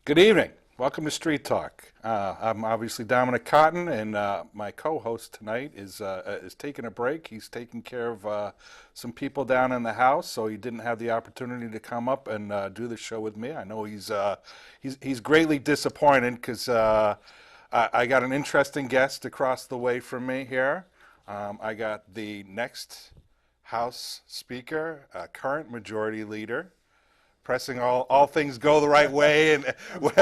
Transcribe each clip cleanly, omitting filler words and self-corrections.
Good evening. Welcome to Street Talk. I'm obviously DominicCotton, and my co-host tonight is taking a break. He's taking care of some people down in the house, so he didn't have the opportunity to come up and do the show with me. I know he's greatly disappointed because I got an interesting guest across the way from me here. I got the next House Speaker, current Majority Leader, pressing all things go the right way, and when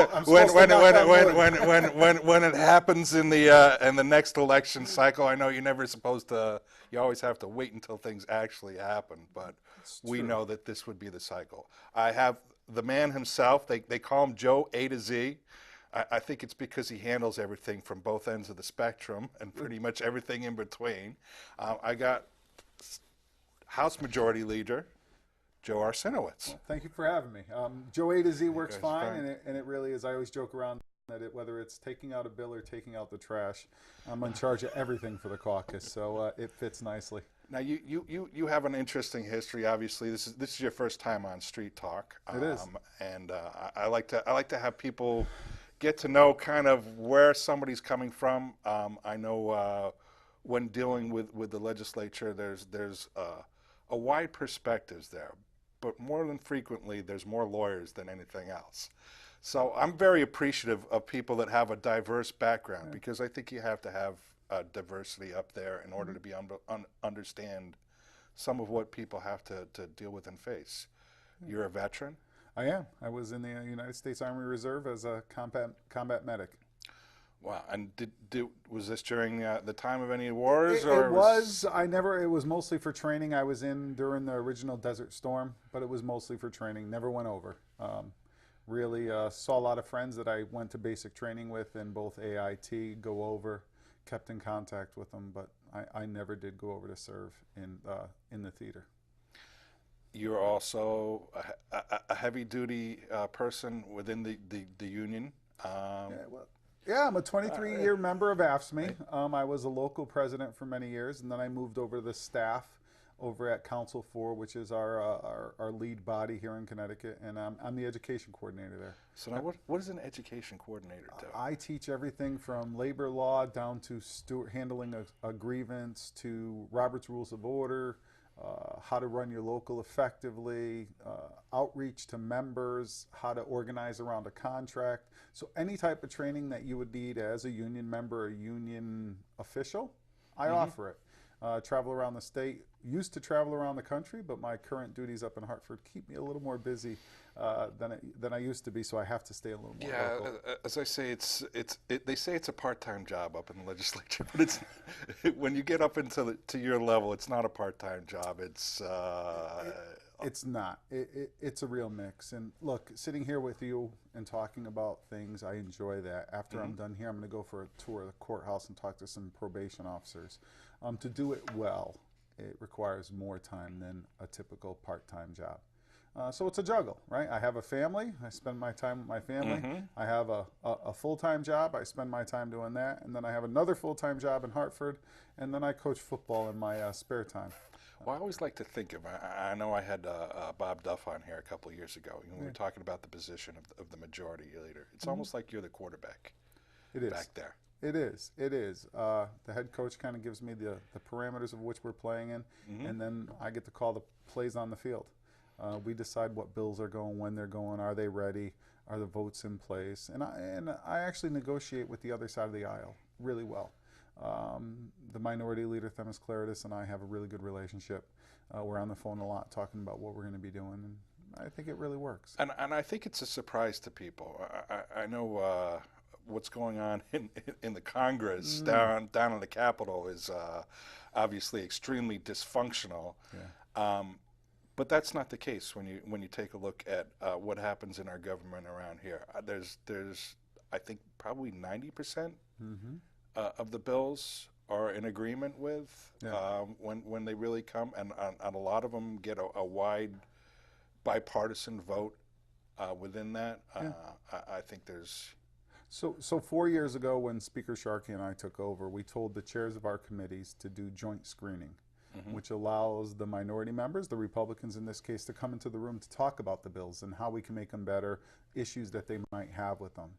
it happens in the next election cycle, I know you're never supposed to. You always have to wait until things actually happen, but we know that this would be the cycle. I have the man himself. They call him Joe A to Z. I think it's because he handles everything from both ends of the spectrum and pretty much everything in between. I got House Majority Leader Joe Aresimowicz. Well, thank you for having me. Joe A to Z works guys fine, and it really is. I always joke around that whether it's taking out a bill or taking out the trash, I'm in charge of everything for the caucus, so it fits nicely. Now you have an interesting history. Obviously, this is your first time on Street Talk. It is, and I like to have people get to know kind of where somebody's coming from. I know when dealing with the legislature, there's a wide perspectives there, but more than frequently, there's more lawyers than anything else. So I'm very appreciative of people that have a diverse background, because I think you have to have diversity up there in order to be understand some of what people have to deal with and face. You're a veteran? I am. I was in the United States Army Reserve as a combat medic. Wow. And was this during the time of any wars? It was. It was mostly for training. I was in during the original Desert Storm, but it was mostly for training. Never went over. Really saw a lot of friends that I went to basic training with in both AIT, go over, kept in contact with them, but I never did go over to serve in the theater. You're also a heavy-duty person within the union. Yeah, I'm a 23-year member of AFSCME. I was a local president for many years, and then I moved over to the staff over at Council 4, which is our lead body here in Connecticut, and I'm the education coordinator there. So now what does an education coordinator do? I teach everything from labor law down to handling a grievance to Robert's Rules of Order, how to run your local effectively, outreach to members, how to organize around a contract. So any type of training that you would need as a union member or union official, I offer it. Travel around the state, used to travel around the country, but my current duties up in Hartford keep me a little more busy than I used to be, so I have to stay a little more local. As I say, they say it's a part-time job up in the legislature, but it's when you get up into to your level, it's not a part-time job. It's not. It's a real mix. And look, sitting here with you and talking about things, I enjoy that. After I'm done here, I'm going to go for a tour of the courthouse and talk to some probation officers. To do it well, it requires more time than a typical part-time job. So it's a juggle, right? I have a family. I spend my time with my family. I have a full-time job. I spend my time doing that. And then I have another full-time job in Hartford. And then I coach football in my spare time. Well, I always like to think of, I know I had Bob Duff on here a couple of years ago. We were talking about the position of the majority leader. It's almost like you're the quarterback. It is. Back there. It is. It is. The head coach kind of gives me the parameters of which we're playing in, and then I get to call the plays on the field. We decide what bills are going, when they're going, are they ready, are the votes in place, and I actually negotiate with the other side of the aisle really well. The minority leader, Themis Claridis, and I have a really good relationship. We're on the phone a lot talking about what we're going to be doing, and I think it really works. And I think it's a surprise to people. I know what's going on in the Congress down in the Capitol is obviously extremely dysfunctional. Yeah. But that's not the case when you take a look at what happens in our government around here. There's I think probably 90% of the bills are in agreement with when they really come, and a lot of them get a wide bipartisan vote within that. I think there's. So 4 years ago, when Speaker Sharkey and I took over, we told the chairs of our committees to do joint screening. which allows the minority members, the Republicans in this case, to come into the room to talk about the bills and how we can make them better, issues that they might have with them.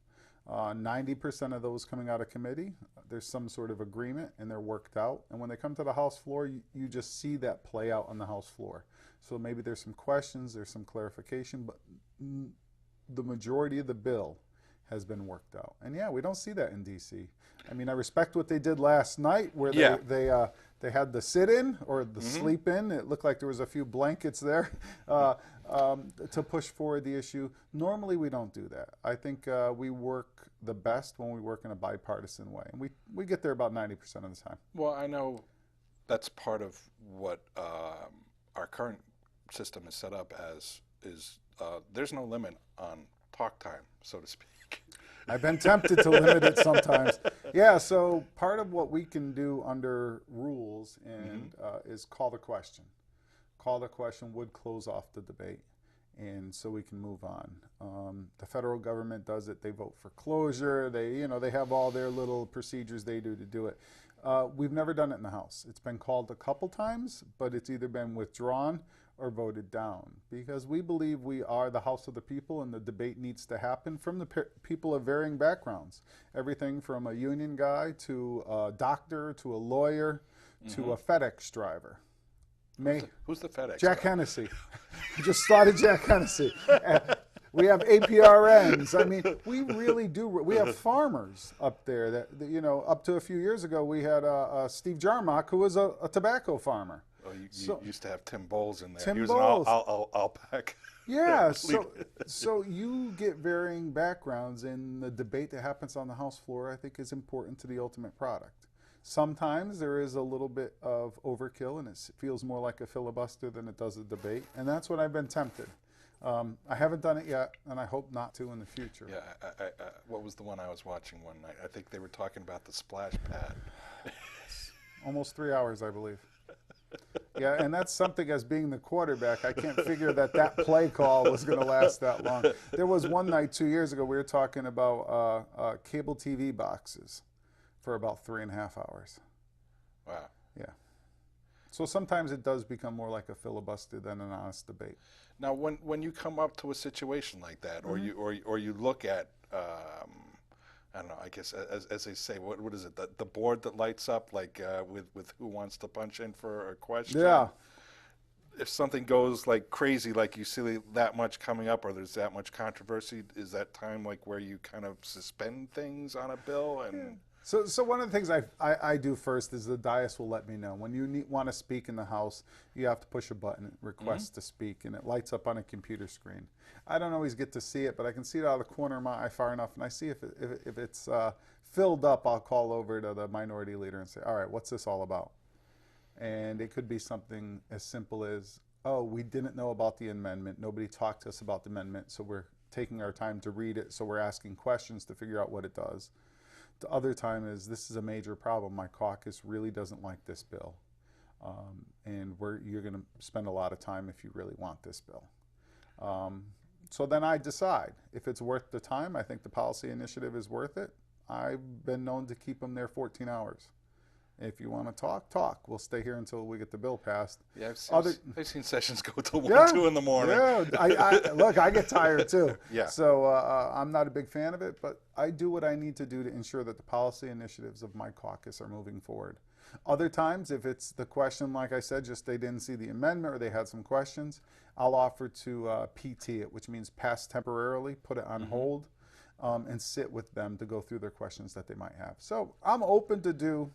90% of those coming out of committee, there's some sort of agreement and they're worked out. And when they come to the House floor, you just see that play out on the House floor. So maybe there's some questions, there's some clarification, but the majority of the bill has been worked out. And yeah, we don't see that in DC. I mean, I respect what they did last night where they had the sit-in or the sleep-in. It looked like there was a few blankets there to push forward the issue. Normally, we don't do that. I think we work the best when we work in a bipartisan way. And we get there about 90% of the time. Well, I know that's part of what our current system is set up as, is there's no limit on talk time, so to speak. I've been tempted to limit it sometimes. Yeah, so part of what we can do under rules and is call the question. Call the question would close off the debate, and so we can move on. The federal government does it. They vote for closure. They have all their little procedures they do to do it. We've never done it in the House. It's been called a couple times, but it's either been withdrawn or voted down because we believe we are the House of the people and the debate needs to happen from the people of varying backgrounds. Everything from a union guy to a doctor to a lawyer to a FedEx driver. Who's the FedEx Jack guy? Hennessy. We just started Jack Hennessy. We have APRNs. I mean, we really do. We have farmers up there that up to a few years ago, we had Steve Jarmock, who was a tobacco farmer. Oh, you used to have Tim Bowles in there. Tim he was Bowles. an Outback. Yeah, so you get varying backgrounds, and the debate that happens on the House floor, I think, is important to the ultimate product. Sometimes there is a little bit of overkill, and it feels more like a filibuster than it does a debate, and that's what I've been tempted. I haven't done it yet, and I hope not to in the future. Yeah, what was the one I was watching one night? I think they were talking about the splash pad. Almost 3 hours, I believe. Yeah, and that's something as being the quarterback, I can't figure that play call was going to last that long. There was one night 2 years ago we were talking about cable TV boxes for about 3.5 hours. Wow. Yeah. So sometimes it does become more like a filibuster than an honest debate. Now, when you come up to a situation like that, or you look at, I don't know, I guess as they say, what is it? The board that lights up, like with who wants to punch in for a question. Yeah. If something goes like crazy, like you see that much coming up, or there's that much controversy, is that time like where you kind of suspend things on a bill and? Yeah. So one of the things I do first is the dais will let me know. When you want to speak in the House, you have to push a button, request to speak, and it lights up on a computer screen. I don't always get to see it, but I can see it out of the corner of my eye far enough, and I see if it's filled up, I'll call over to the minority leader and say, all right, what's this all about? And it could be something as simple as, oh, we didn't know about the amendment. Nobody talked to us about the amendment, so we're taking our time to read it, so we're asking questions to figure out what it does. The other time is, this is a major problem. My caucus really doesn't like this bill. And you're going to spend a lot of time if you really want this bill. So then I decide if it's worth the time. I think the policy initiative is worth it. I've been known to keep them there 14 hours. If you want to talk. We'll stay here until we get the bill passed. Yeah, I've seen sessions go till 1, 2 in the morning. Yeah, look, I get tired too. Yeah. So I'm not a big fan of it, but I do what I need to do to ensure that the policy initiatives of my caucus are moving forward. Other times, if it's the question, like I said, just they didn't see the amendment or they had some questions, I'll offer to PT it, which means pass temporarily, put it on hold, and sit with them to go through their questions that they might have. So I'm open to do.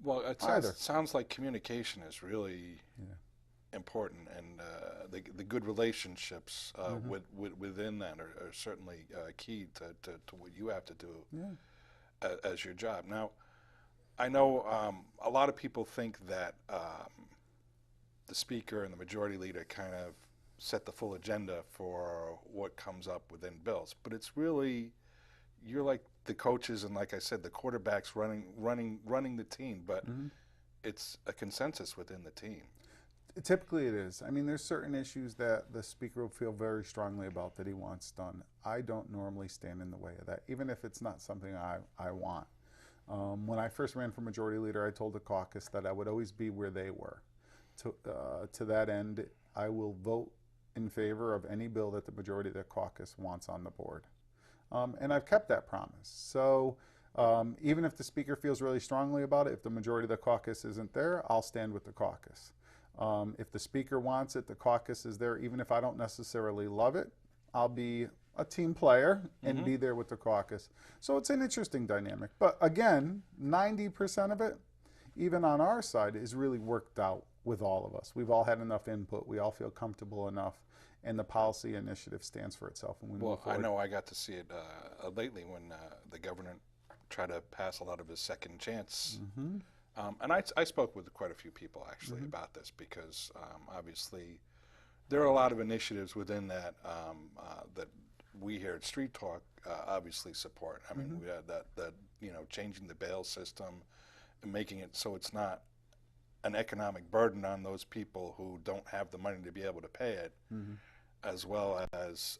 Well, it sounds like communication is really important, and the good relationships within that are certainly key to what you have to do as your job. Now, I know a lot of people think that the speaker and the majority leader kind of set the full agenda for what comes up within bills, but it's really, you're like the coaches and, like I said, the quarterbacks running the team, but it's a consensus within the team. Typically it is. I mean, there's certain issues that the speaker will feel very strongly about that he wants done. I don't normally stand in the way of that, even if it's not something I want. When I first ran for majority leader, I told the caucus that I would always be where they were. To that end, I will vote in favor of any bill that the majority of the caucus wants on the board. And I've kept that promise. So even if the speaker feels really strongly about it, if the majority of the caucus isn't there, I'll stand with the caucus. If the speaker wants it, the caucus is there. Even if I don't necessarily love it, I'll be a team player and be there with the caucus. So it's an interesting dynamic. But again, 90% of it, even on our side, is really worked out with all of us. We've all had enough input. We all feel comfortable enough. And the policy initiative stands for itself when we move forward. I know I got to see it lately when the governor tried to pass a lot of his second chance. And I spoke with quite a few people actually about this because obviously there are a lot of initiatives within that that we here at Street Talk obviously support. I mean, we had that changing the bail system and making it so it's not an economic burden on those people who don't have the money to be able to pay it, as well as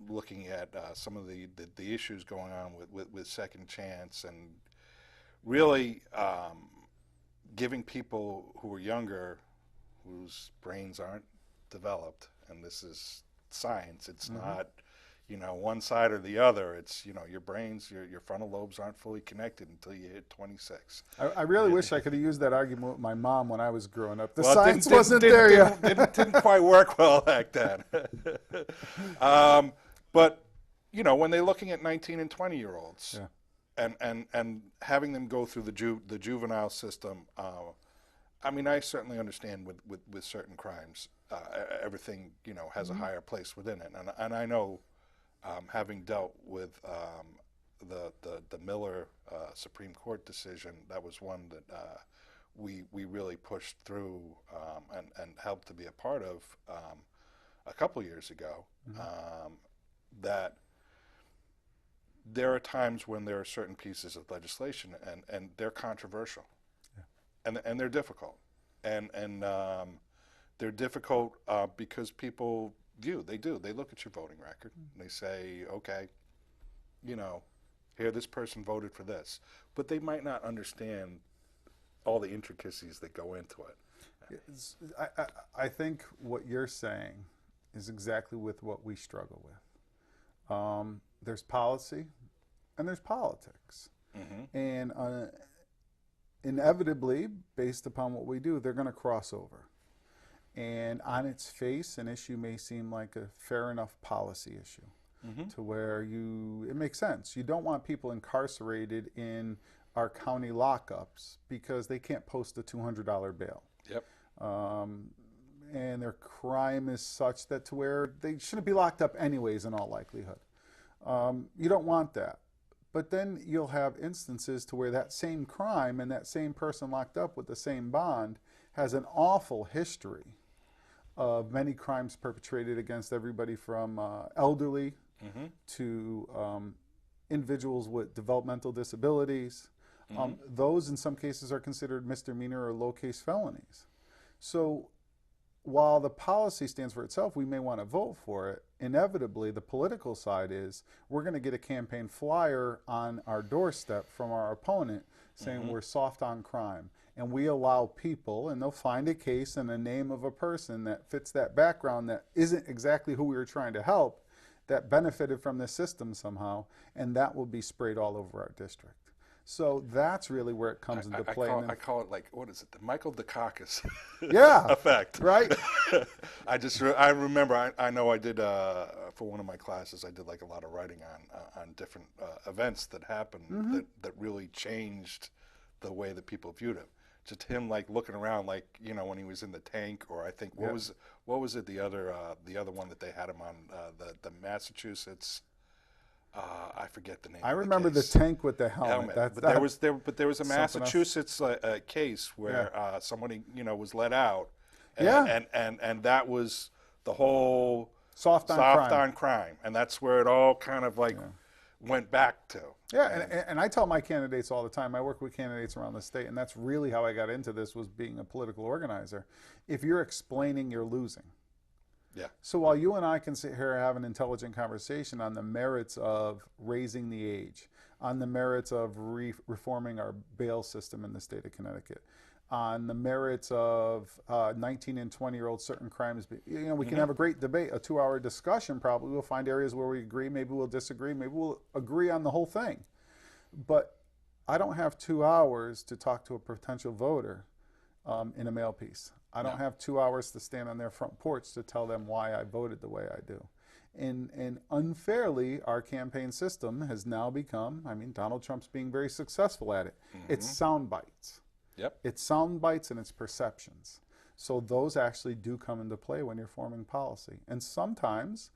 looking at some of the issues going on with second chance and really giving people who are younger, whose brains aren't developed, and this is science, it's not one side or the other. It's, your brains, your frontal lobes aren't fully connected until you hit 26. I really wish I could have used that argument with my mom when I was growing up. The science wasn't there yet. Didn't quite work well back then. But, when they're looking at 19 and 20-year-olds and having them go through the juvenile system, I mean, I certainly understand with certain crimes, everything, has a higher place within it. And I know, having dealt with the Miller Supreme Court decision, that was one that we really pushed through and helped to be a part of a couple years ago. That there are times when there are certain pieces of legislation and they're controversial, and they're difficult, and they're difficult because people they look at your voting record and they say, okay, here this person voted for this, but they might not understand all the intricacies that go into it. I think what you're saying is exactly with what we struggle with. There's policy and there's politics, and inevitably, based upon what we do, they're going to cross over. And on its face, an issue may seem like a fair enough policy issue to where it makes sense. You don't want people incarcerated in our county lockups because they can't post a $200 bail. Yep. And their crime is such that to where they shouldn't be locked up anyways in all likelihood. You don't want that. But then you'll have instances to where that same crime and that same person locked up with the same bond has an awful history of many crimes perpetrated against everybody from elderly to individuals with developmental disabilities. Those in some cases are considered misdemeanor or low case felonies. So while the policy stands for itself, we may want to vote for it. Inevitably, the political side is we're going to get a campaign flyer on our doorstep from our opponent saying we're soft on crime. And we allow people, and they'll find a case and a name of a person that fits that background that isn't exactly who we were trying to help, that benefited from the system somehow, and that will be sprayed all over our district. So that's really where it comes into play. I call it like, what is it, the Michael Dukakis effect. Right. I remember, I know I did, for one of my classes, I did like a lot of writing on different events that happened that really changed the way that people viewed him. Just him like looking around, like when he was in the tank, or I think what was it the other one that they had him on, the Massachusetts. I forget the name. I remember the tank with the helmet. But there was a Massachusetts case where somebody was let out, and that was the whole soft on crime, and that's where it all kind of like went back to. And I tell my candidates all the time, I work with candidates around the state, and that's really how I got into this, was being a political organizer. If you're explaining, you're losing. Yeah. So while you and I can sit here and have an intelligent conversation on the merits of raising the age, on the merits of reforming our bail system in the state of Connecticut, on the merits of 19 and 20-year-old certain crimes. We can have a great debate, a 2-hour discussion probably. We'll find areas where we agree, maybe we'll disagree, maybe we'll agree on the whole thing. But I don't have 2 hours to talk to a potential voter in a mail piece. I don't have 2 hours to stand on their front porch to tell them why I voted the way I do. And unfairly, our campaign system has now become, Donald Trump's being very successful at it. It's sound bites. Yep. It's sound bites and it's perceptions. So those actually do come into play when you're forming policy. And sometimes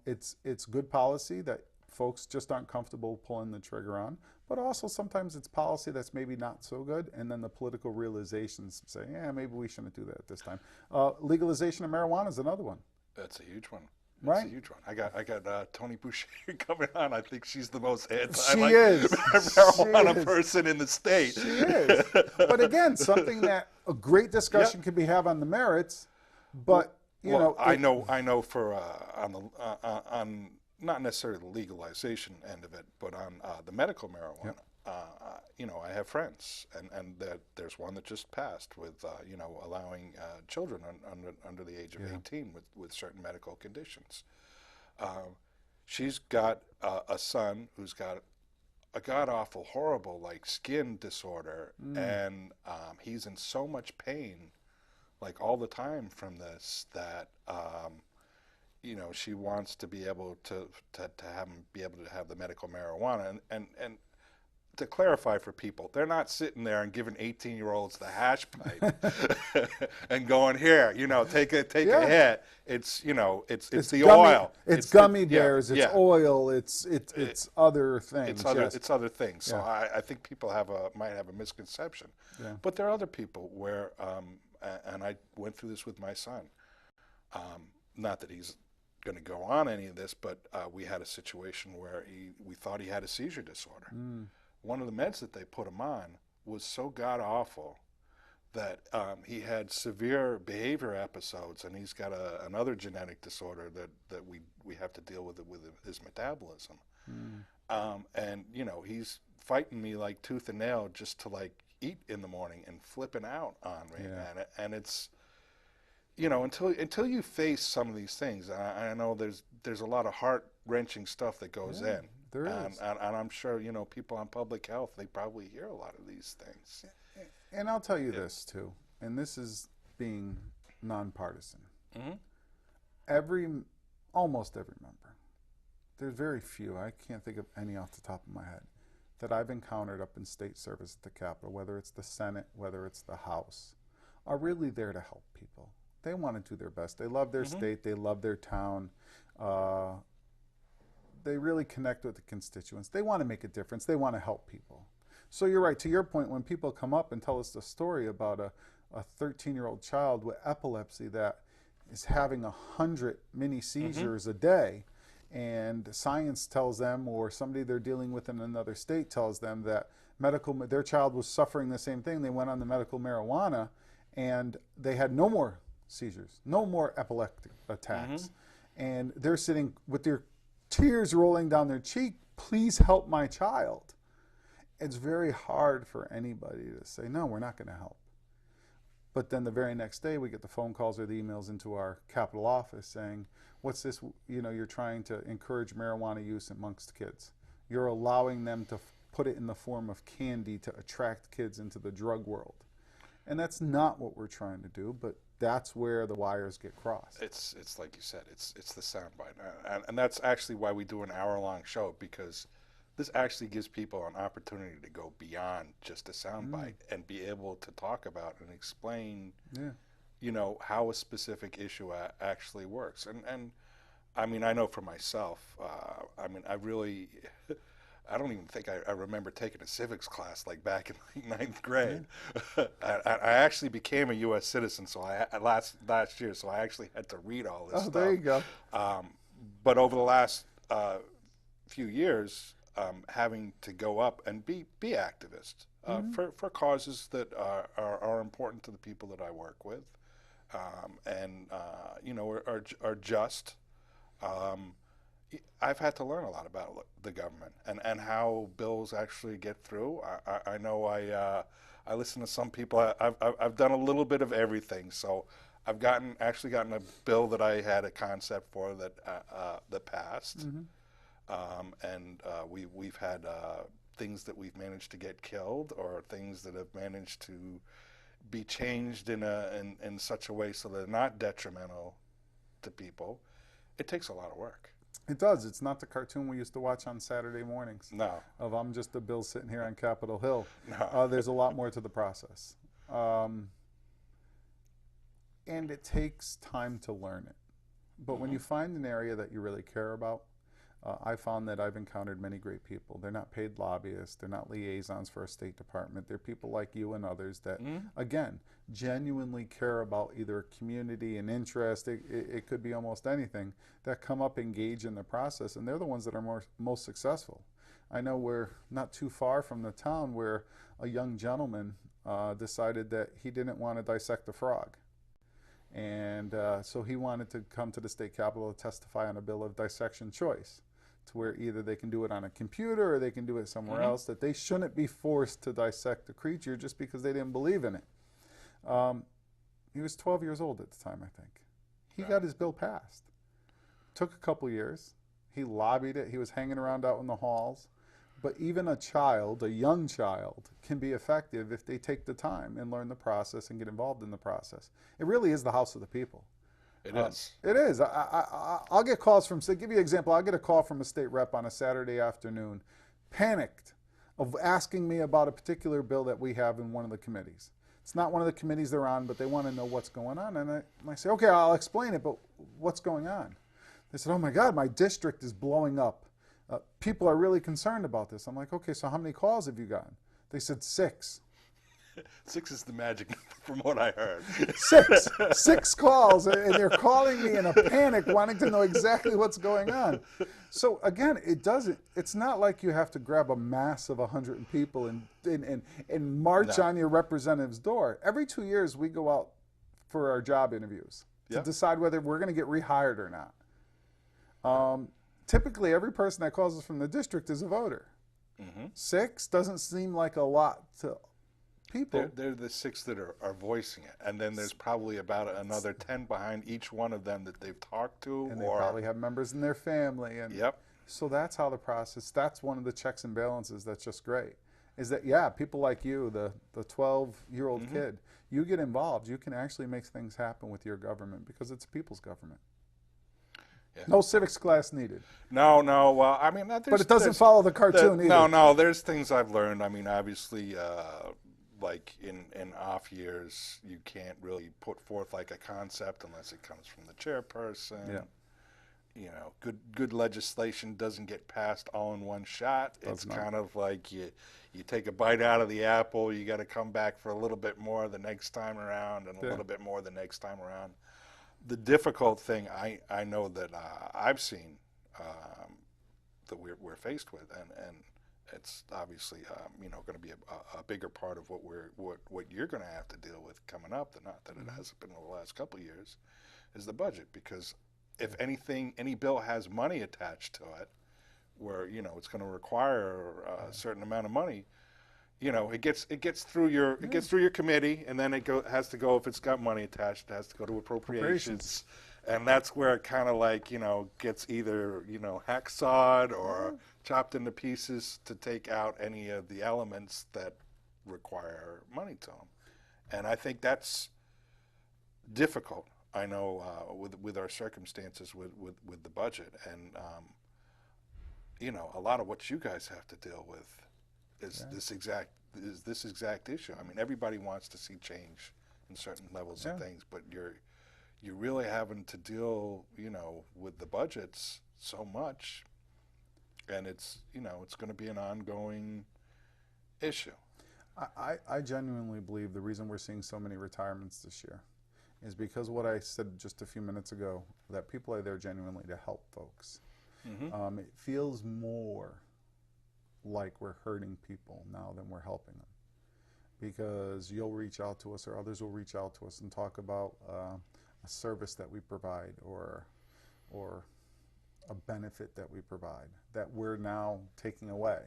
it's good policy that folks just aren't comfortable pulling the trigger on, but also sometimes it's policy that's maybe not so good, and then the political realizations say, yeah, maybe we shouldn't do that at this time. Legalization of marijuana is another one. That's a huge one. Right. That's a huge one. I got Tony Boucher coming on. I think she's the most is. marijuana person in the state. She is. But again, something that a great discussion can be had on the merits, but I know for on not necessarily the legalization end of it, but on the medical marijuana. I have friends, and that there's one that just passed with, allowing children under the age of 18 with certain medical conditions. She's got a son who's got a god-awful, horrible, skin disorder, and he's in so much pain, all the time from this, that she wants to be able to have him be able to have the medical marijuana, and to clarify for people, they're not sitting there and giving 18-year-olds the hash pipe and going, here, take a hit. It's it's the gummy, oil. It's gummy bears. It's oil. It's other things. It's other things. So I think people might have a misconception. Yeah. But there are other people where, and I went through this with my son. Not that he's going to go on any of this, but we had a situation where we thought he had a seizure disorder. One of the meds that they put him on was so god-awful that he had severe behavior episodes, and he's got another genetic disorder that we have to deal with his metabolism. And, he's fighting me like tooth and nail just to eat in the morning and flipping out on me. And it's, until you face some of these things, I know there's a lot of heart-wrenching stuff that goes in. There is. And I'm sure, people on public health, they probably hear a lot of these things. And I'll tell you this, too, and this is being nonpartisan. Almost every member, there's very few, I can't think of any off the top of my head, that I've encountered up in state service at the Capitol, whether it's the Senate, whether it's the House, are really there to help people. They want to do their best. They love their state. They love their town. They really connect with the constituents. They want to make a difference. They want to help people. So you're right. To your point, when people come up and tell us the story about a 13-year-old child with epilepsy that is having 100 mini seizures a day, and science tells them, or somebody they're dealing with in another state tells them that their child was suffering the same thing. They went on the medical marijuana, and they had no more seizures, no more epileptic attacks. And they're sitting with their tears rolling down their cheek, please help my child. It's very hard for anybody to say, no, we're not going to help. But then the very next day, we get the phone calls or the emails into our Capitol office saying, what's this, you're trying to encourage marijuana use amongst kids. You're allowing them to put it in the form of candy to attract kids into the drug world. And that's not what we're trying to do, but that's where the wires get crossed. It's like you said, it's the soundbite, and that's actually why we do an hour-long show, because this actually gives people an opportunity to go beyond just a soundbite and be able to talk about and explain, how a specific issue actually works. And I know for myself, I really. I don't even think I remember taking a civics class back in 9th grade. I actually became a U.S. citizen last year, so I actually had to read all this stuff. There you go. But over the last few years, having to go up and be activists for causes that are important to the people that I work with, and are just. I've had to learn a lot about the government and how bills actually get through. I know I listen to some people. I've done a little bit of everything. So I've actually gotten a bill that I had a concept for that passed, Mm-hmm. and we've had things that we've managed to get killed, or things that have managed to be changed in such a way so they're not detrimental to people. It takes a lot of work. It does. It's not the cartoon we used to watch on Saturday mornings No, of I'm just a Bill sitting here on Capitol Hill. no. There's a lot more to the process. And it takes time to learn it. But when you find an area that you really care about, I found that I've encountered many great people. They're not paid lobbyists. They're not liaisons for a State Department. They're people like you and others that, again, genuinely care about either community and interest. It could be almost anything that come up, engage in the process, and they're the ones that are most successful. I know we're not too far from the town where a young gentleman decided that he didn't want to dissect a frog. And so he wanted to come to the state capitol to testify on a bill of dissection choice, to where either they can do it on a computer or they can do it somewhere else, that they shouldn't be forced to dissect a creature just because they didn't believe in it. He was 12 years old at the time, I think. He got his bill passed. Took a couple years. He lobbied it. He was hanging around out in the halls. But even a child, a young child, can be effective if they take the time and learn the process and get involved in the process. It really is the house of the people. It is. It is. I'll get calls from, to give you an example, I'll get a call from a state rep on a Saturday afternoon, panicked, of asking me about a particular bill that we have in one of the committees. It's not one of the committees they're on, but they want to know what's going on. And I say, okay, I'll explain it, but what's going on? They said, oh my God, my district is blowing up. People are really concerned about this. I'm like, okay, so how many calls have you gotten? They said 6. 6 is the magic number from what I heard. 6 calls, and they're calling me in a panic, wanting to know exactly what's going on. So again, it's not like you have to grab a mass of 100 people and march on your representative's door. Every 2 years, we go out for our job interviews to decide whether we're going to get rehired or not. Typically, every person that calls us from the district is a voter. 6 doesn't seem like a lot to people. They're the 6 that are voicing it, and then there's probably about another 10 behind each one of them that they've talked to. And they probably have members in their family. And so that's how the process, that's one of the checks and balances that's just great. Is that, yeah, people like you, the 12-year-old kid, you get involved. You can actually make things happen with your government because it's a people's government. Yeah. No civics class needed. No. Well, I mean, but it doesn't follow the cartoon either. No. There's things I've learned. I mean, obviously, like in off years, you can't really put forth like a concept unless it comes from the chairperson. Yeah. You know, good legislation doesn't get passed all in one shot. It's kind of like you take a bite out of the apple. You got to come back for a little bit more the next time around, and a little bit more the next time around. The difficult thing I know that I've seen that we're faced with, and it's obviously going to be a bigger part of what you're going to have to deal with coming up. Not that it hasn't been over the last couple of years, is the budget. Because if any bill has money attached to it, where it's going to require a certain amount of money. It gets through your committee, and then has to go, if it's got money attached, it has to go to appropriations. And that's where it kind of like gets either hacksawed or chopped into pieces to take out any of the elements that require money to them. And I think that's difficult. I know with our circumstances with the budget, and a lot of what you guys have to deal with is this exact issue. I mean, everybody wants to see change in certain levels of things, but you're really having to deal, with the budgets so much, and it's going to be an ongoing issue. I genuinely believe the reason we're seeing so many retirements this year is because what I said just a few minutes ago, that people are there genuinely to help folks. It feels more like we're hurting people now than we're helping them, because you'll reach out to us, or others will reach out to us and talk about a service that we provide, or a benefit that we provide that we're now taking away.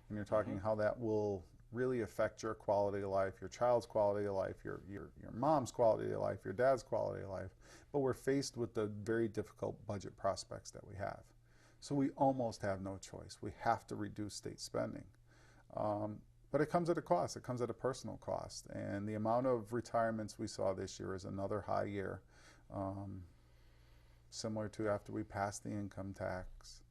And you're talking how that will really affect your quality of life, your child's quality of life, your mom's quality of life, your dad's quality of life. But we're faced with the very difficult budget prospects that we have. So we almost have no choice. We have to reduce state spending. But it comes at a cost. It comes at a personal cost. And the amount of retirements we saw this year is another high year, similar to after we passed the income tax.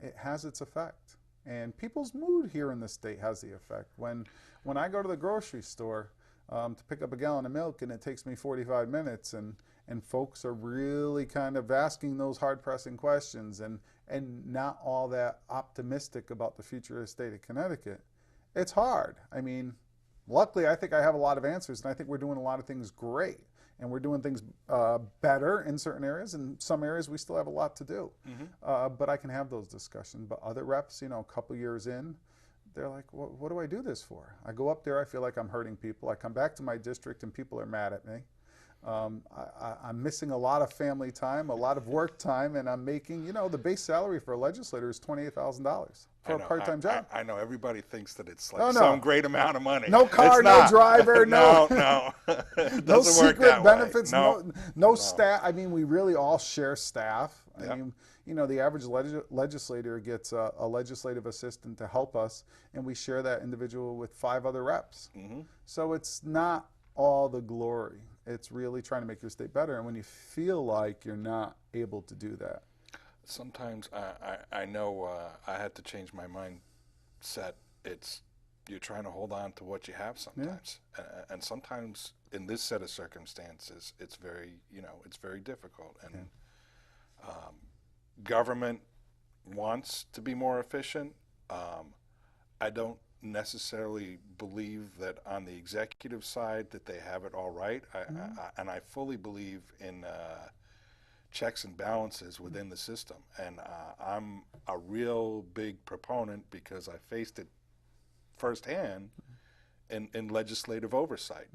It has its effect. And people's mood here in the state has the effect. When I go to the grocery store to pick up a gallon of milk and it takes me 45 minutes and folks are really kind of asking those hard-pressing questions and not all that optimistic about the future of the state of Connecticut, it's hard. I mean, luckily I think I have a lot of answers and I think we're doing a lot of things great. And we're doing things better in certain areas. In some areas, we still have a lot to do. But I can have those discussions. But other reps, a couple years in, they're like, what do I do this for? I go up there, I feel like I'm hurting people. I come back to my district, and people are mad at me. I'm missing a lot of family time, a lot of work time, and I'm making, the base salary for a legislator is $28,000 for a part-time job. I know everybody thinks that it's like some great amount of money. No car, no driver, no it doesn't work that benefits, way. No staff. I mean, we really all share staff. I mean, the average legislator gets a legislative assistant to help us, and we share that individual with 5 other reps. So it's not all the glory. It's really trying to make your state better. And when you feel like you're not able to do that, sometimes I know I had to change my mindset. You're trying to hold on to what you have sometimes, and sometimes in this set of circumstances, it's very it's very difficult. And government wants to be more efficient. I don't necessarily believe that on the executive side that they have it all right. And I fully believe in checks and balances within the system. And I'm a real big proponent, because I faced it firsthand in legislative oversight.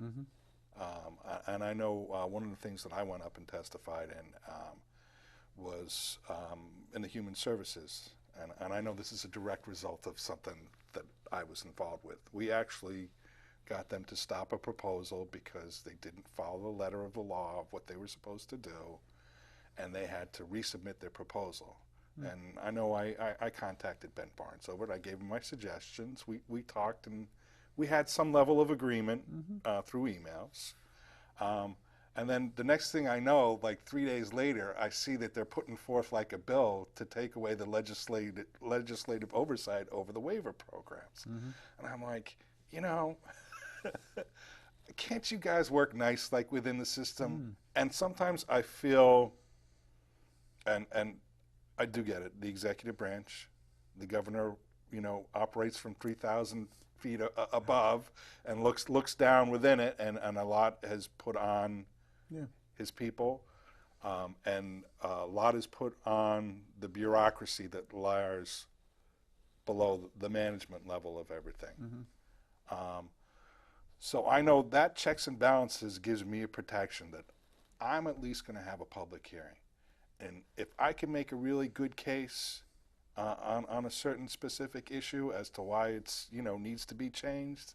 And I know one of the things that I went up and testified in was in the human services. And I know this is a direct result of something that I was involved with. We actually got them to stop a proposal because they didn't follow the letter of the law of what they were supposed to do, and they had to resubmit their proposal. And I know I contacted Ben Barnes over it. I gave him my suggestions. We talked, and we had some level of agreement through emails. And then the next thing I know, like 3 days later, I see that they're putting forth like a bill to take away the legislative oversight over the waiver programs. And I'm like, can't you guys work nice like within the system? And sometimes I feel, and I do get it, the executive branch, the governor, operates from 3,000 feet above and looks down within it, and a lot has put on his people, and a lot is put on the bureaucracy that lies below the management level of everything. So I know that checks and balances gives me a protection that I'm at least going to have a public hearing. And if I can make a really good case on a certain specific issue as to why it's needs to be changed,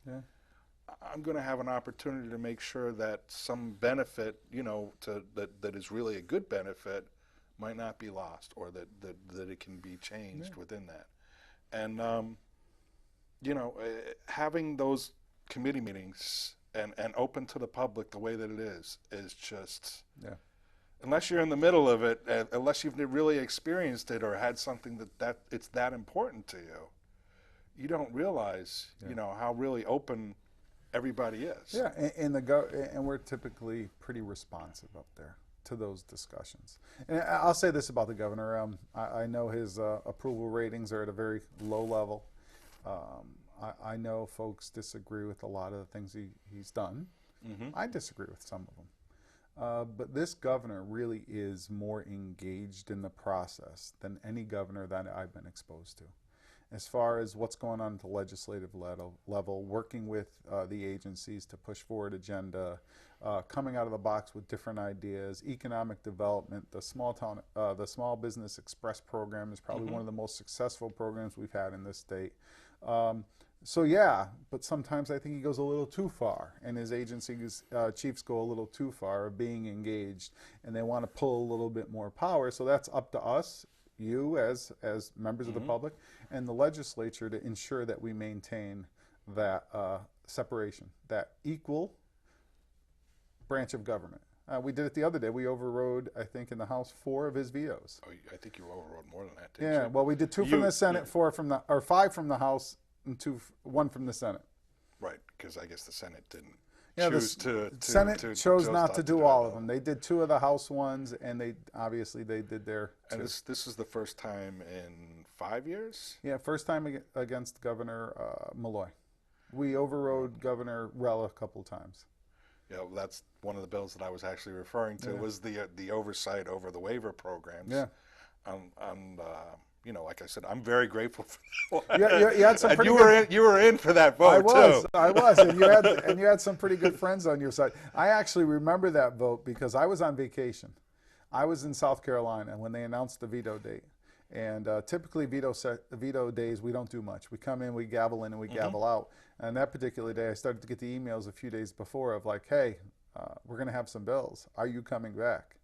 I'm going to have an opportunity to make sure that some benefit, that is really a good benefit, might not be lost, or that it can be changed within that. And having those committee meetings and open to the public the way that it is just, unless you're in the middle of it, unless you've really experienced it or had something that it's that important to you, you don't realize how really open everybody is. And we're typically pretty responsive up there to those discussions. And I'll say this about the governor. I know his approval ratings are at a very low level. I know folks disagree with a lot of the things he's done. I disagree with some of them. But this governor really is more engaged in the process than any governor that I've been exposed to. as far as what's going on at the legislative level, working with the agencies to push forward agenda, coming out of the box with different ideas, economic development. The Small Business Express program is probably one of the most successful programs we've had in this state. So yeah, but sometimes I think he goes a little too far, and his agency's chiefs go a little too far of being engaged, and they want to pull a little bit more power. So that's up to us, you as members of the public, and the legislature to ensure that we maintain that separation, that equal branch of government. We did it the other day. We overrode, I think, in the House 4 of his vetoes. Oh, I think you overrode more than that, didn't you? Yeah, well, we did 2 from the Senate, 5 from the House, and 1 from the Senate. Right, because I guess the Senate didn't choose to Senate chose not to do all of them. They did 2 of the House ones, and they did their 2. And this is the first time in 5 years? Yeah, first time against Governor Malloy. We overrode Governor Rell a couple times. Yeah, well, that's one of the bills that I was actually referring to, was the oversight over the waiver programs. Yeah. You know, like I said, I'm very grateful for that one. You had some pretty you were in for that vote too. I was, and you had some pretty good friends on your side. I actually remember that vote because I was on vacation. I was in South Carolina when they announced the veto date. And typically veto days, we don't do much. We come in, we gavel in, and we gavel out. And that particular day, I started to get the emails a few days before of like, hey, we're going to have some bills. Are you coming back?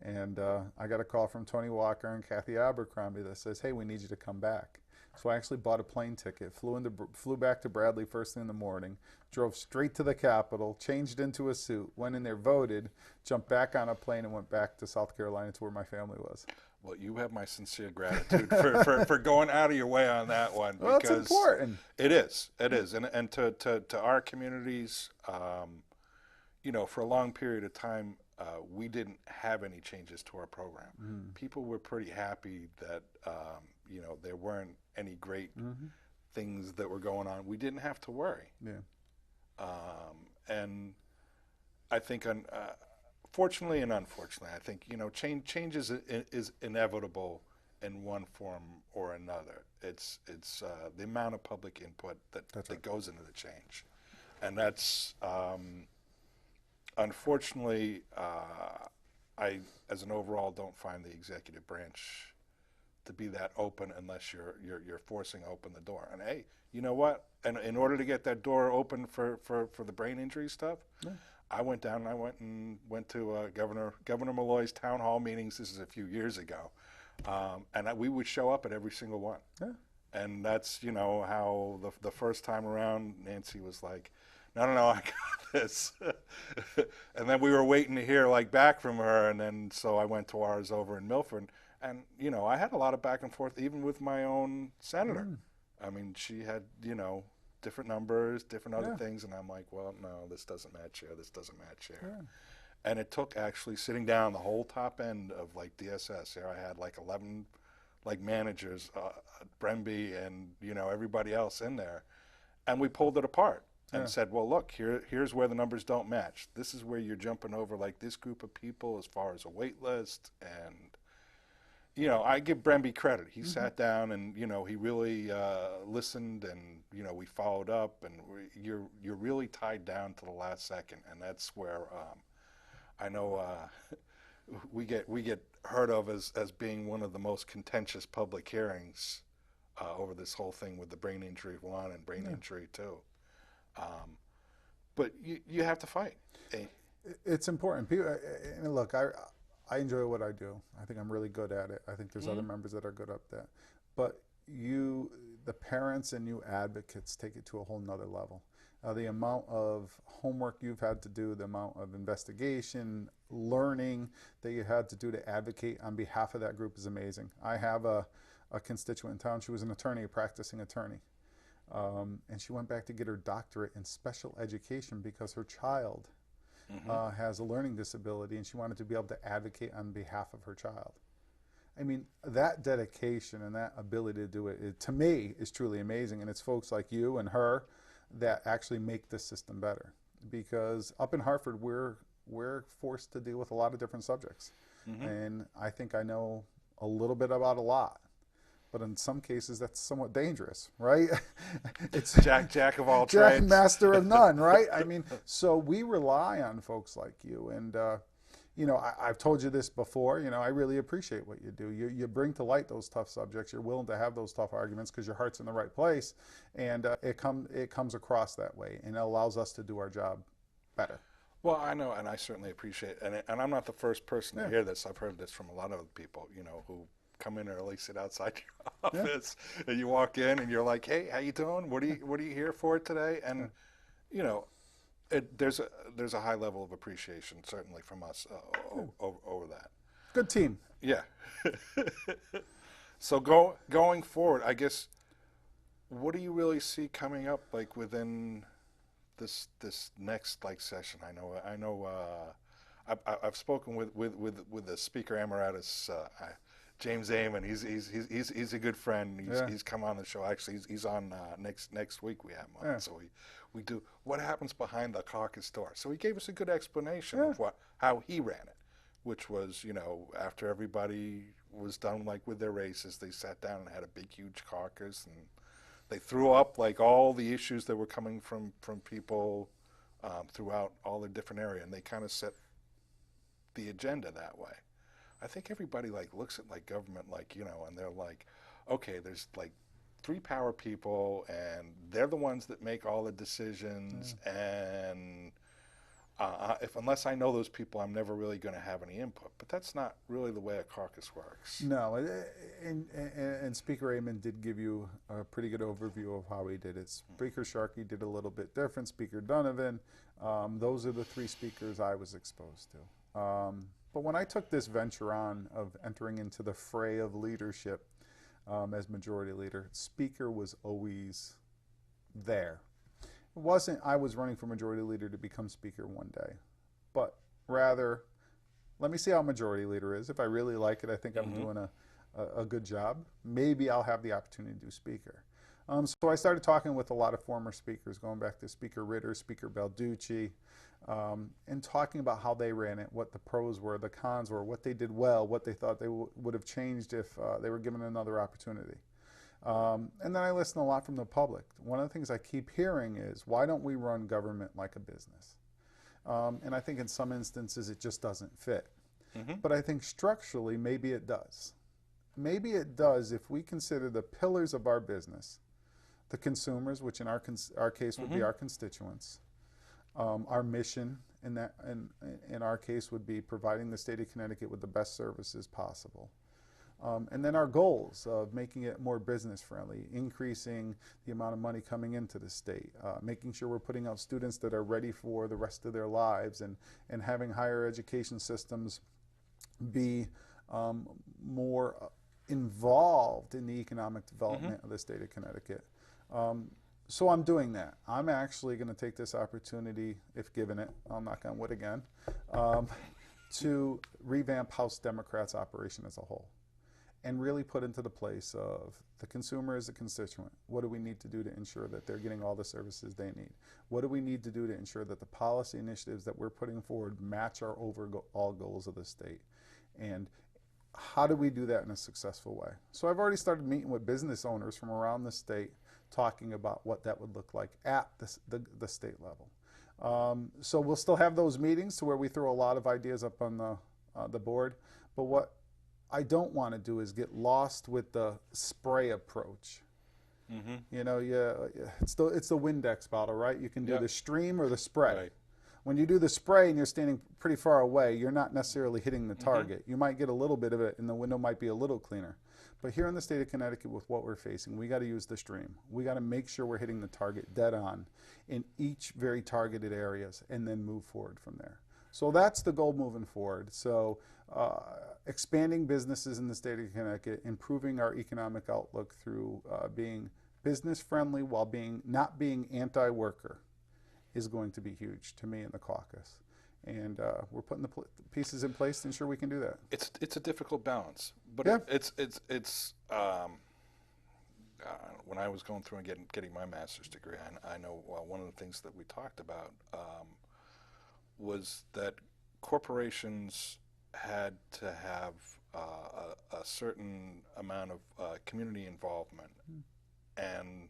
And I got a call from Tony Walker and Kathy Abercrombie that says, hey, we need you to come back. So I actually bought a plane ticket, flew back to Bradley first thing in the morning, drove straight to the Capitol, changed into a suit, went in there, voted, jumped back on a plane, and went back to South Carolina to where my family was. Well, you have my sincere gratitude for going out of your way on that one. Well, it's important. It is, and to our communities, you know, for a long period of time, we didn't have any changes to our program. People were pretty happy that you know, there weren't any great things that were going on. We didn't have to worry. Yeah. And I think fortunately and unfortunately, I think, you know, change is inevitable in one form or another. It's the amount of public input that goes into the change, and that's unfortunately, I as an overall don't find the executive branch to be that open unless you're forcing open the door. And hey, you know what? And in order to get that door open for the brain injury stuff. Yeah. I went down and went to Governor Malloy's town hall meetings. This is a few years ago, and we would show up at every single one. Yeah. And that's, you know, how the first time around, Nancy was like, no, I got this. And then we were waiting to hear like back from her, and then so I went to ours over in Milford, and you know, I had a lot of back and forth even with my own senator. I mean, she had, you know, different numbers, different other things, and I'm like, well, no, this doesn't match here, this doesn't match here. Yeah. And it took actually sitting down the whole top end of like DSS. There I had like 11 like managers, Bremby and, you know, everybody else in there, and we pulled it apart and said, well, look, here's where the numbers don't match. This is where you're jumping over like this group of people as far as a wait list. And you know, I give Bremby credit. He sat down and, you know, he really listened, and, you know, we followed up, and you're really tied down to the last second, and that's where I know we get heard of as being one of the most contentious public hearings over this whole thing with the brain injury 1 and brain injury 2. But you have to fight. It's important. People, and look, I enjoy what I do. I think I'm really good at it. I think there's other members that are good at that. But the parents and you advocates take it to a whole nother level. The amount of homework you've had to do, the amount of investigation, learning that you had to do to advocate on behalf of that group is amazing. I have a constituent in town. She was an attorney, a practicing attorney. And she went back to get her doctorate in special education because her child has a learning disability, and she wanted to be able to advocate on behalf of her child. I mean, that dedication and that ability to do it, to me, is truly amazing. And it's folks like you and her that actually make this system better. Because up in Hartford, we're forced to deal with a lot of different subjects. And I think I know a little bit about a lot. but in some cases that's somewhat dangerous, right? It's Jack of all Jack trades. master of none, right? I mean, so we rely on folks like you, and you know, I've told you this before. You know, I really appreciate what you do. You bring to light those tough subjects. You're willing to have those tough arguments because your heart's in the right place, and it comes across that way, and it allows us to do our job better. Well, I know, and I certainly appreciate it. And I'm not the first person to Yeah. hear this. I've heard this from a lot of people, you know, who come in early, sit outside your Yeah. office, and you walk in and you're like, "Hey, how you doing? What are you here for today?" And you know, there's a high level of appreciation certainly from us over that. Good team. Yeah. So going forward, I guess, what do you really see coming up, like within this next like session? I know. I've spoken with the Speaker Emeritus, James Amon. He's a good friend. Yeah. He's come on the show. Actually, he's on next week. We have him on. Yeah. So we do what happens behind the caucus door. So he gave us a good explanation Yeah. of how he ran it, which was, you know, after everybody was done like with their races, they sat down and had a big huge caucus, and they threw up like all the issues that were coming from people throughout all the different area, and they kind of set the agenda that way. I think everybody like looks at like government, like, you know, and they're like, okay, there's like 3 power people, and they're the ones that make all the decisions, and unless I know those people, I'm never really going to have any input. But that's not really the way a caucus works. No, and Speaker Amon did give you a pretty good overview of how he did it. Speaker Sharkey did a little bit different. Speaker Donovan, those are the 3 speakers I was exposed to. But when I took this venture on of entering into the fray of leadership as majority leader, Speaker was always there. It wasn't I was running for majority leader to become Speaker one day, but rather, let me see how majority leader is. If I really like it, I think I'm doing a good job, maybe I'll have the opportunity to do Speaker. So I started talking with a lot of former speakers, going back to Speaker Ritter, Speaker Balducci, and talking about how they ran it, what the pros were, the cons were, what they did well, what they thought they would have changed if they were given another opportunity. And then I listen a lot from the public. One of the things I keep hearing is, why don't we run government like a business? And I think in some instances it just doesn't fit. But I think structurally maybe it does. Maybe it does if we consider the pillars of our business, the consumers, which in our case would be our constituents, our mission in our case would be providing the state of Connecticut with the best services possible. And then our goals of making it more business friendly, increasing the amount of money coming into the state, making sure we're putting out students that are ready for the rest of their lives, and having higher education systems be more involved in the economic development of the state of Connecticut. So I'm doing that. I'm actually going to take this opportunity, if given it, I'll knock on wood again, to revamp House Democrats' operation as a whole, and really put into the place of the consumer as a constituent. What do we need to do to ensure that they're getting all the services they need? What do we need to do to ensure that the policy initiatives that we're putting forward match our overall goals of the state? And how do we do that in a successful way? So I've already started meeting with business owners from around the state, talking about what that would look like at the state level. So we'll still have those meetings to where we throw a lot of ideas up on the board. But what I don't want to do is get lost with the spray approach. You know, it's the Windex bottle, right? You can do the stream or the spray. Right. When you do the spray and you're standing pretty far away, you're not necessarily hitting the target. You might get a little bit of it, and the window might be a little cleaner. But here in the state of Connecticut, with what we're facing, we got to use the stream. We got to make sure we're hitting the target dead on in each very targeted areas, and then move forward from there. So that's the goal moving forward. So expanding businesses in the state of Connecticut, improving our economic outlook through being business friendly while not being anti-worker, is going to be huge to me in the caucus. And we're putting the pieces in place to ensure we can do that. It's a difficult balance, but Yeah. it's when I was going through and getting my master's degree, I know one of the things that we talked about was that corporations had to have a certain amount of community involvement. And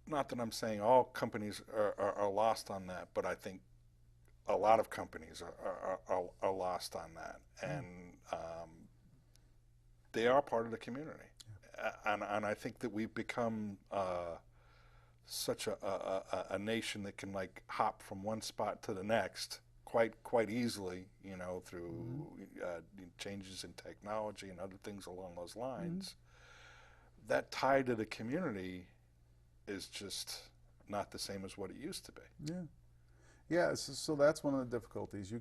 not that I'm saying all companies are lost on that, but I think a lot of companies are lost on that. And they are part of the community. And I think that we've become such a nation that can like hop from one spot to the next quite easily, you know, through changes in technology and other things along those lines. That tie to the community is just not the same as what it used to be. Yeah. Yeah, so that's one of the difficulties.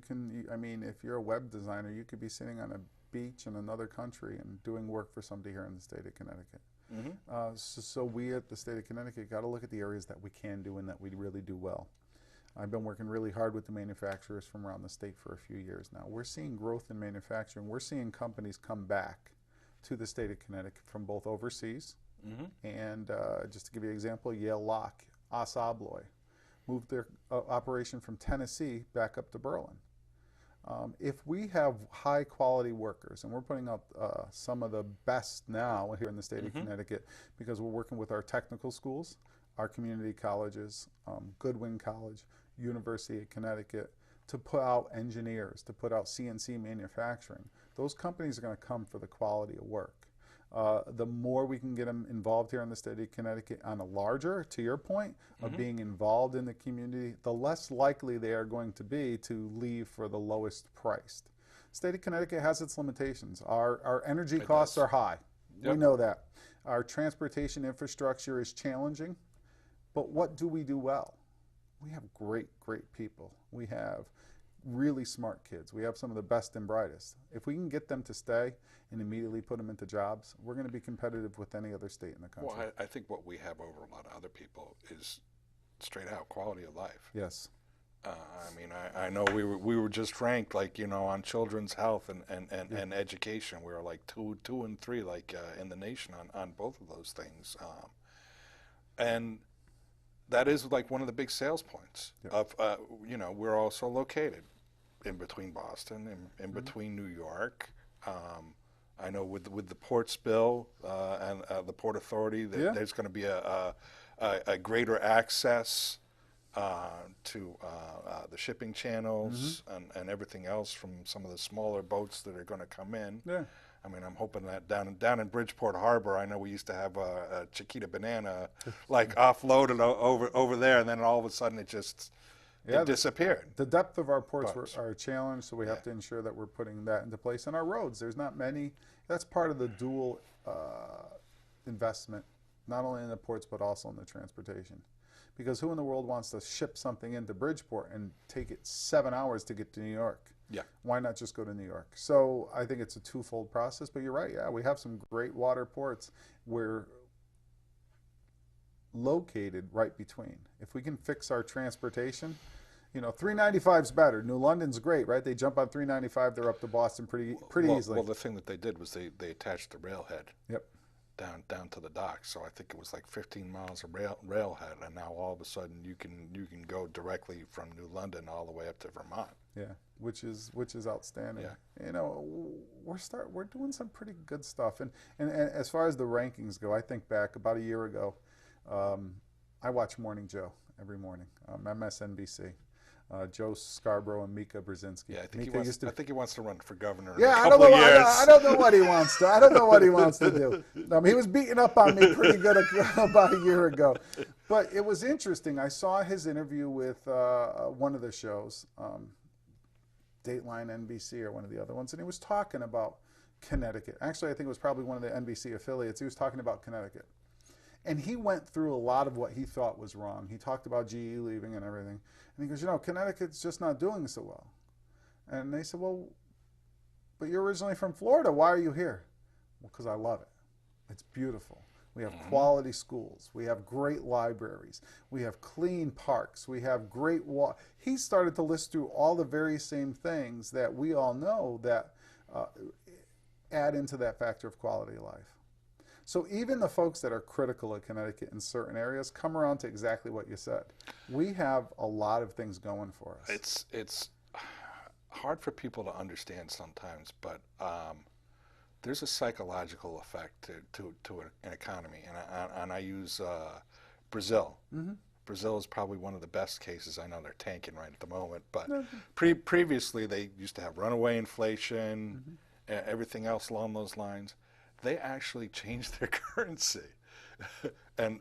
I mean, if you're a web designer, you could be sitting on a beach in another country and doing work for somebody here in the state of Connecticut. So we at the state of Connecticut got to look at the areas that we can do and that we really do well. I've been working really hard with the manufacturers from around the state for a few years now. We're seeing growth in manufacturing. We're seeing companies come back to the state of Connecticut from both overseas and just to give you an example, Yale Lock, Assa Abloy, moved their operation from Tennessee back up to Berlin. If we have high quality workers, and we're putting up some of the best now here in the state of Connecticut because we're working with our technical schools, our community colleges, Goodwin College, University of Connecticut, to put out engineers, to put out CNC manufacturing. Those companies are going to come for the quality of work. The more we can get them involved here in the state of Connecticut on a larger, to your point, of being involved in the community, the less likely they are going to be to leave for the lowest priced. State of Connecticut has its limitations. Our energy costs are high. We know that. Our transportation infrastructure is challenging. But what do we do well? We have great people. We have really smart kids. We have some of the best and brightest. If we can get them to stay and immediately put them into jobs, we're going to be competitive with any other state in the country. Well, I think what we have over a lot of other people is straight out quality of life. Yes. I mean, I know we were just ranked, like, you know, on children's health and education. We were like two and three, like in the nation on both of those things. And that is like one of the big sales points of, you know, we're also located in between Boston, in between New York. I know with the ports bill and the Port Authority, there's going to be a greater access to the shipping channels and everything else from some of the smaller boats that are going to come in. Yeah. I mean, I'm hoping that down in Bridgeport Harbor, I know we used to have a Chiquita banana like offloaded over there, and then all of a sudden it just disappeared. The depth of our ports are a challenge, so we have to ensure that we're putting that into place. And our roads, there's not many. That's part of the dual investment, not only in the ports but also in the transportation. Because who in the world wants to ship something into Bridgeport and take it 7 hours to get to New York? Yeah. Why not just go to New York? So I think it's a twofold process, but you're right. Yeah, we have some great water ports. We're located right between. If we can fix our transportation, you know, 395 is better. New London's great, right? They jump on 395, they're up to Boston pretty easily. Well, the thing that they did was they attached the railhead. Yep. Down to the dock, so I think it was like 15 miles of railhead, and now all of a sudden you can go directly from New London all the way up to Vermont. Yeah, which is outstanding. Yeah. You know, we're doing some pretty good stuff, and as far as the rankings go, I think back about a year ago, I watch Morning Joe every morning, MSNBC. Joe Scarborough and Mika Brzezinski. Yeah, I think he wants to run for governor. Yeah, in a couple of years. I don't know what he wants to. I don't know what he wants to do. He was beating up on me pretty good about a year ago, but it was interesting. I saw his interview with one of the shows, Dateline NBC or one of the other ones, and he was talking about Connecticut. Actually, I think it was probably one of the NBC affiliates. He was talking about Connecticut. And he went through a lot of what he thought was wrong. He talked about GE leaving and everything. And he goes, you know, Connecticut's just not doing so well. And they said, well, but you're originally from Florida. Why are you here? Well, because I love it. It's beautiful. We have quality schools. We have great libraries. We have clean parks. We have great water. He started to list through all the very same things that we all know that add into that factor of quality of life. So even the folks that are critical of Connecticut in certain areas come around to exactly what you said. We have a lot of things going for us. hard for people to understand sometimes, but there's a psychological effect to an economy, and I use Brazil. Mm-hmm. Brazil is probably one of the best cases. I know they're tanking right at the moment, but No. previously they used to have runaway inflation, everything else along those lines. They actually changed their currency and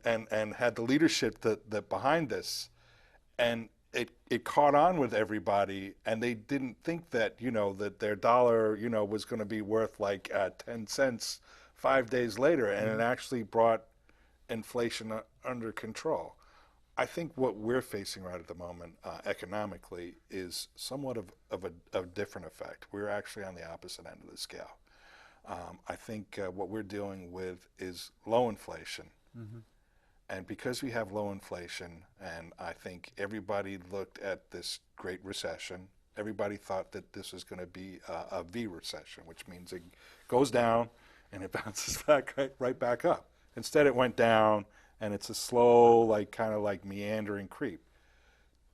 had the leadership that behind this, and it caught on with everybody, and they didn't think that, that their dollar, was going to be worth like 10 cents 5 days later, and it actually brought inflation under control. I think what we're facing right at the moment economically is somewhat of a different effect. We're actually on the opposite end of the scale. I think what we're dealing with is low inflation. Mm-hmm. And because we have low inflation, and I think everybody looked at this Great Recession, everybody thought that this was going to be a V recession, which means it goes down and it bounces back right back up. Instead, it went down, and it's a slow, kind of like meandering creep.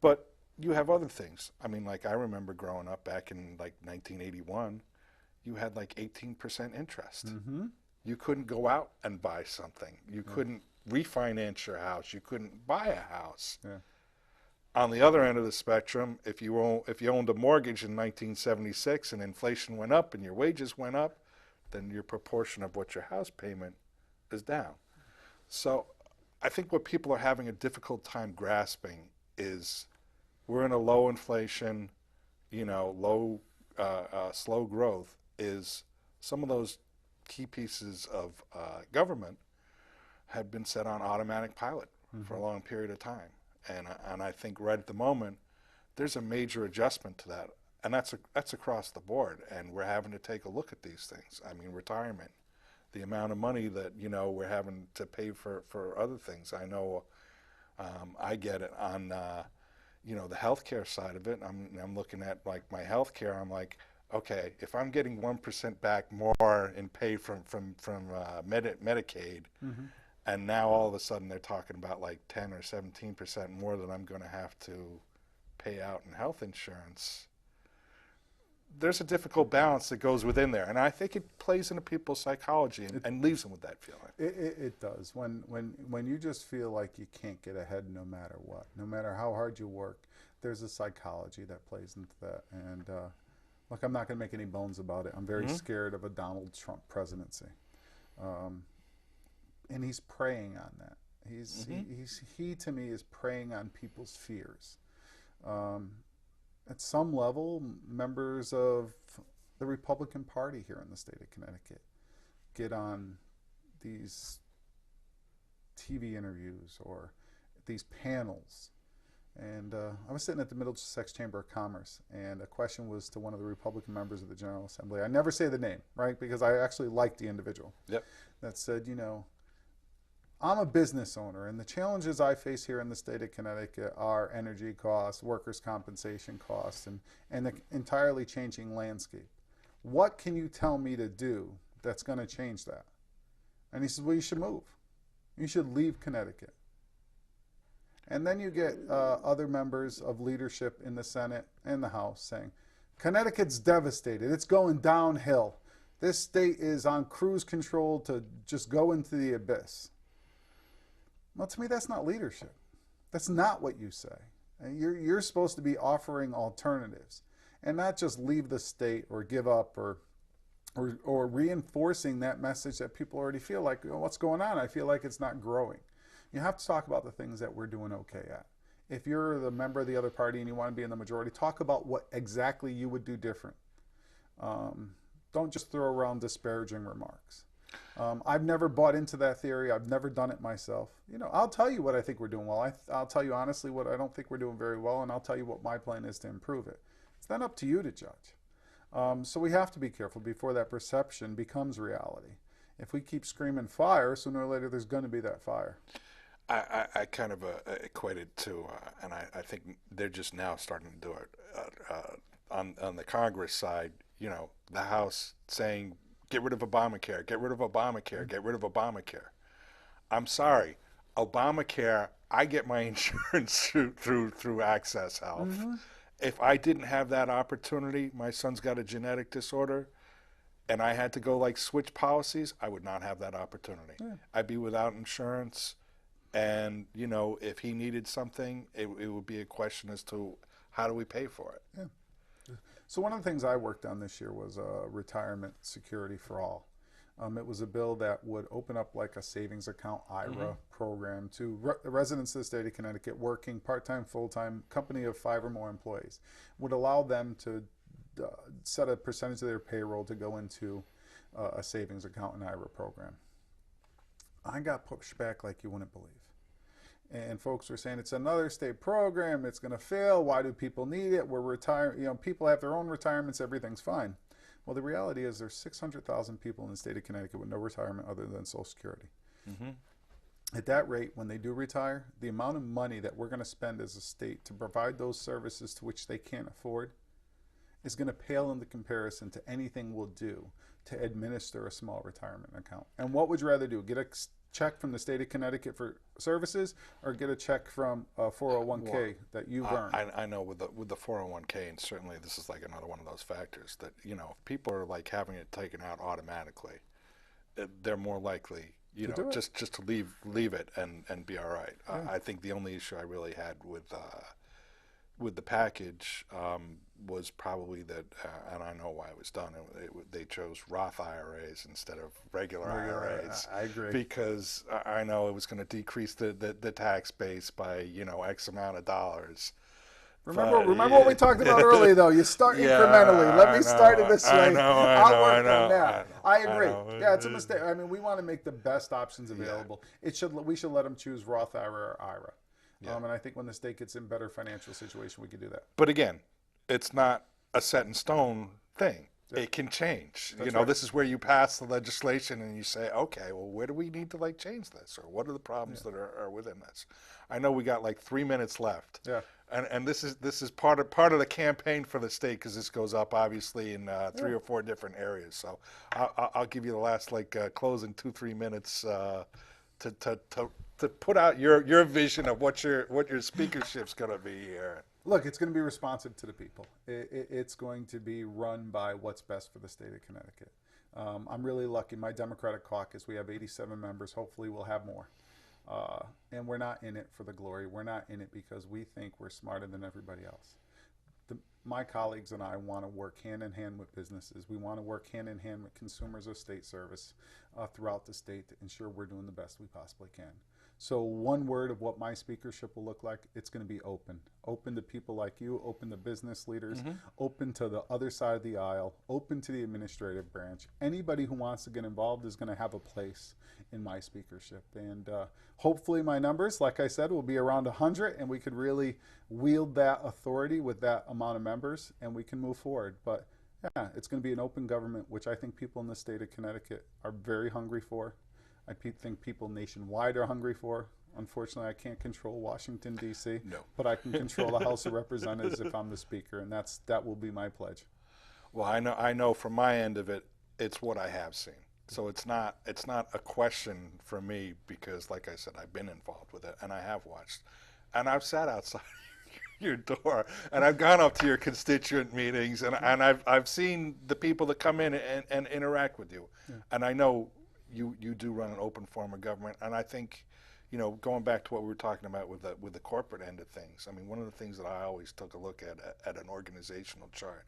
But you have other things. I mean, I remember growing up back in 1981, you had 18% interest. Mm-hmm. You couldn't go out and buy something. You couldn't refinance your house. You couldn't buy a house. Yeah. On the other end of the spectrum, if you owned a mortgage in 1976 and inflation went up and your wages went up, then your proportion of what your house payment is down. So I think what people are having a difficult time grasping is we're in a low inflation, low, slow growth, is some of those key pieces of government have been set on automatic pilot for a long period of time. And I think right at the moment, there's a major adjustment to that. And that's across the board. And we're having to take a look at these things. I mean, retirement, the amount of money that, we're having to pay for other things. I know I get it on, the healthcare side of it. I'm looking at my healthcare. I'm like, okay, if I'm getting 1% back more in pay from Medicaid, Mm-hmm. and now all of a sudden they're talking about 10 or 17% more than I'm going to have to pay out in health insurance. There's a difficult balance that goes within there, and I think it plays into people's psychology and leaves them with that feeling. It does. When you just feel like you can't get ahead no matter what, no matter how hard you work, there's a psychology that plays into that. And look, I'm not going to make any bones about it. I'm very scared of a Donald Trump presidency, and he's preying on that. He to me is preying on people's fears. At some level, members of the Republican Party here in the state of Connecticut get on these TV interviews or these panels. And I was sitting at the Middlesex Chamber of Commerce, and a question was to one of the Republican members of the General Assembly. I never say the name, right, because I actually like the individual. Yep. That said, I'm a business owner, and the challenges I face here in the state of Connecticut are energy costs, workers' compensation costs, and the entirely changing landscape. What can you tell me to do that's going to change that? And he says, well, you should move. You should leave Connecticut. And then you get other members of leadership in the Senate and the House saying, Connecticut's devastated. It's going downhill. This state is on cruise control to just go into the abyss. Well, to me, that's not leadership. That's not what you say. You're supposed to be offering alternatives and not just leave the state or give up or reinforcing that message that people already feel like, what's going on? I feel like it's not growing. You have to talk about the things that we're doing okay at. If you're the member of the other party and you want to be in the majority, talk about what exactly you would do different. Don't just throw around disparaging remarks. I've never bought into that theory. I've never done it myself. I'll tell you what I think we're doing well. I'll tell you honestly what I don't think we're doing very well, and I'll tell you what my plan is to improve it. It's then up to you to judge. So we have to be careful before that perception becomes reality. If we keep screaming fire, sooner or later there's going to be that fire. I kind of equate it to, and I think they're just now starting to do it, on the Congress side, the House saying, get rid of Obamacare, get rid of Obamacare, get rid of Obamacare. I'm sorry, Obamacare, I get my insurance through Access Health. if I didn't have that opportunity, my son's got a genetic disorder, and I had to go like switch policies, I would not have that opportunity. Yeah. I'd be without insurance, and you know, if he needed something, it would be a question as to how do we pay for it. Yeah. So one of the things I worked on this year was retirement security for all. It was a bill that would open up like a savings account IRA program to residents of the state of Connecticut working part-time, full-time, company of 5 or more employees. Would allow them to set a percentage of their payroll to go into a savings account and IRA program. I got pushed back like you wouldn't believe. And folks were saying it's another state program, it's going to fail, why do people need it, we're retiring, you know, people have their own retirements, everything's fine. Well, the reality is there's 600,000 people in the state of Connecticut with no retirement other than Social Security. At that rate, when they do retire, the amount of money that we're going to spend as a state to provide those services to which they can't afford is going to pale in the comparison to anything we'll do to administer a small retirement account. And what would you rather do? Get a check from the state of Connecticut for services, or get a check from a 401k that you've earned? I know with the 401k, and certainly this is like another one of those factors that, you know, if people are like having it taken out automatically, they're more likely, you know, just to leave it and be all right. Yeah. I think the only issue I really had with the package was probably that, and I know why it was done. They chose Roth IRAs instead of regular IRAs. I agree. Because I know it was going to decrease the tax base by, you know, X amount of dollars. Remember what we talked about earlier, though. You start incrementally. Let me start it this way. I'll work on that. I agree. Yeah, it's a mistake. I mean, we want to make the best options available. We should let them choose Roth IRA or IRA. Yeah. And I think when the state gets in better financial situation, we could do that. But again, it's not a set in stone thing. Yeah. It can change. That's, you know, right. This is where you pass the legislation and you say, okay, well, where do we need to like change this, or what are the problems that are within this? I know we got like 3 minutes left. Yeah. And this is part of the campaign for the state, because this goes up obviously in 3 or 4 different areas. So I'll give you the last like closing 2-3 minutes to put out your vision of what your speakership's going to be here. Look, it's going to be responsive to the people. It's going to be run by what's best for the state of Connecticut. I'm really lucky. My Democratic caucus, we have 87 members. Hopefully we'll have more. And we're not in it for the glory. We're not in it because we think we're smarter than everybody else. My colleagues and I want to work hand in hand with businesses. We want to work hand in hand with consumers of state service throughout the state to ensure we're doing the best we possibly can. So one word of what my speakership will look like: it's going to be open. Open to people like you, open to business leaders, open to the other side of the aisle, open to the administrative branch. Anybody who wants to get involved is going to have a place in my speakership. And hopefully my numbers, like I said, will be around 100, and we could really wield that authority with that amount of members, and we can move forward. But yeah, it's going to be an open government, which I think people in the state of Connecticut are very hungry for. I think people nationwide are hungry for. Unfortunately, I can't control Washington, D.C., but I can control the House of Representatives if I'm the Speaker, and that will be my pledge. Well, I know from my end of it, it's what I have seen. So it's not a question for me, because, like I said, I've been involved with it, and I have watched. And I've sat outside your door, and I've gone up to your constituent meetings, and I've seen the people that come in and interact with you. Yeah. And I know you do run an open form of government, and I think, you know, going back to what we were talking about with the corporate end of things, I mean, one of the things that I always took a look at an organizational chart,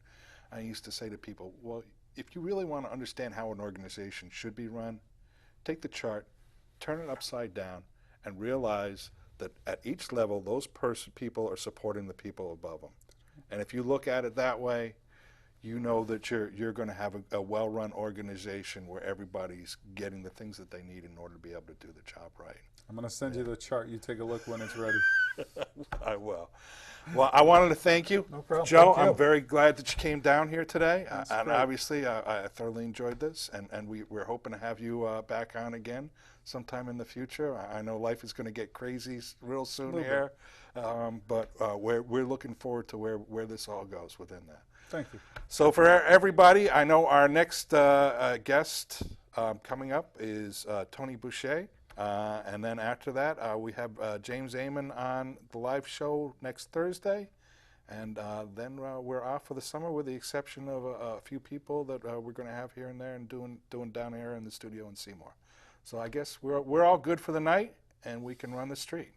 I used to say to people, well, if you really want to understand how an organization should be run, take the chart, turn it upside down, and realize that at each level, those people are supporting the people above them. And if you look at it that way, you know that you're going to have a well-run organization where everybody's getting the things that they need in order to be able to do the job right. I'm going to send you the chart. You take a look when it's ready. I will. Well, I wanted to thank you. No problem. Joe, I'm very glad that you came down here today. And obviously, I thoroughly enjoyed this, and we're hoping to have you back on again sometime in the future. I know life is going to get crazy real soon here, but we're looking forward to where this all goes within that. Thank you. So for everybody, I know our next guest coming up is Tony Boucher. And then after that, we have James Amon on the live show next Thursday. And then we're off for the summer, with the exception of a few people that we're going to have here and there and doing down here in the studio in Seymour. So I guess we're all good for the night, and we can run the street.